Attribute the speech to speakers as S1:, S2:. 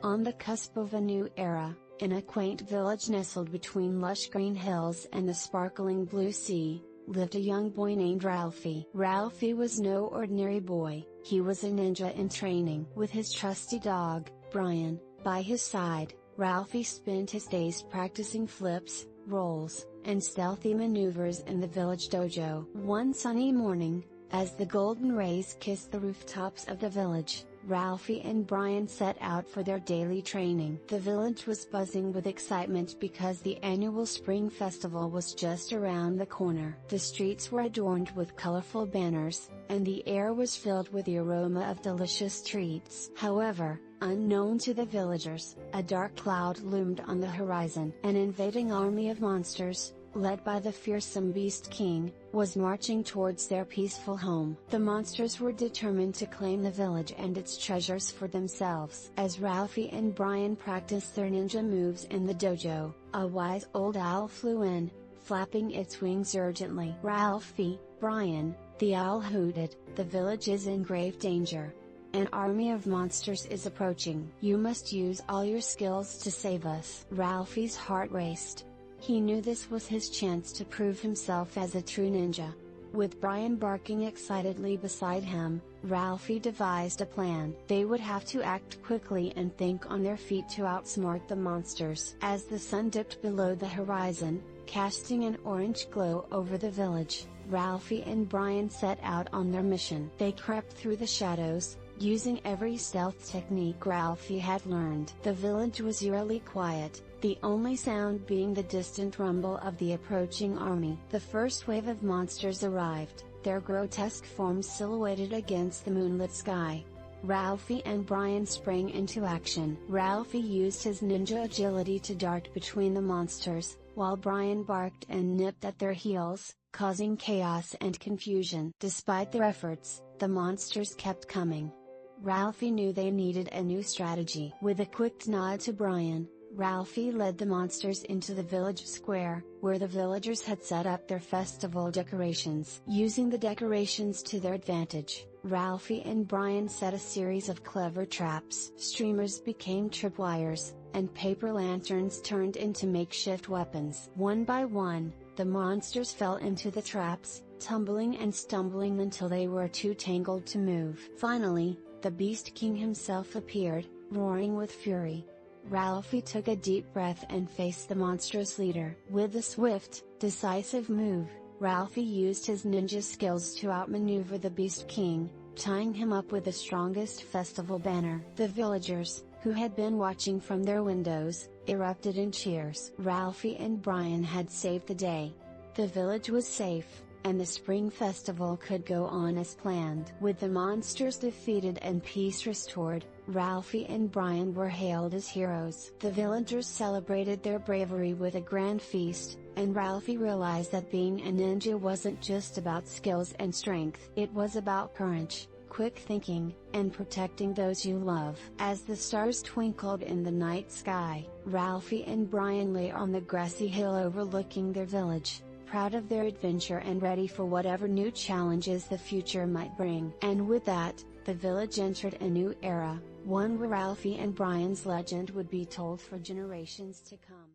S1: On the cusp of a new era, in a quaint village nestled between lush green hills and the sparkling blue sea, lived a young boy named Ralphie. Ralphie was no ordinary boy, he was a ninja in training. With his trusty dog, Brian, by his side, Ralphie spent his days practicing flips, rolls, and stealthy maneuvers in the village dojo. One sunny morning, as the golden rays kissed the rooftops of the village, Ralphie and Brian set out for their daily training. The village was buzzing with excitement because the annual spring festival was just around the corner. The streets were adorned with colorful banners, and the air was filled with the aroma of delicious treats. However, unknown to the villagers, a dark cloud loomed on the horizon. An invading army of monsters, led by the fearsome Beast King, was marching towards their peaceful home. The monsters were determined to claim the village and its treasures for themselves. As Ralphie and Brian practiced their ninja moves in the dojo, a wise old owl flew in, flapping its wings urgently. "Ralphie, Brian," the owl hooted, "the village is in grave danger. An army of monsters is approaching. You must use all your skills to save us." Ralphie's heart raced. He knew this was his chance to prove himself as a true ninja. With Brian barking excitedly beside him, Ralphie devised a plan. They would have to act quickly and think on their feet to outsmart the monsters. As the sun dipped below the horizon, casting an orange glow over the village, Ralphie and Brian set out on their mission. They crept through the shadows, using every stealth technique Ralphie had learned. The village was eerily quiet, the only sound being the distant rumble of the approaching army. The first wave of monsters arrived, their grotesque forms silhouetted against the moonlit sky. Ralphie and Brian sprang into action. Ralphie used his ninja agility to dart between the monsters, while Brian barked and nipped at their heels, causing chaos and confusion. Despite their efforts, the monsters kept coming. Ralphie knew they needed a new strategy. With a quick nod to Brian, Ralphie led the monsters into the village square, where the villagers had set up their festival decorations. Using the decorations to their advantage, Ralphie and Brian set a series of clever traps. Streamers became tripwires, and paper lanterns turned into makeshift weapons. One by one, the monsters fell into the traps, tumbling and stumbling until they were too tangled to move. Finally, the Beast King himself appeared, roaring with fury. Ralphie took a deep breath and faced the monstrous leader. With a swift, decisive move, Ralphie used his ninja skills to outmaneuver the Beast King, tying him up with the strongest festival banner. The villagers, who had been watching from their windows, erupted in cheers. Ralphie and Brian had saved the day. The village was safe, and the spring festival could go on as planned. With the monsters defeated and peace restored, Ralphie and Brian were hailed as heroes. The villagers celebrated their bravery with a grand feast, and Ralphie realized that being a ninja wasn't just about skills and strength. It was about courage, quick thinking, and protecting those you love. As the stars twinkled in the night sky, Ralphie and Brian lay on the grassy hill overlooking their village, proud of their adventure and ready for whatever new challenges the future might bring. And with that, the village entered a new era, one where Ralphie and Brian's legend would be told for generations to come.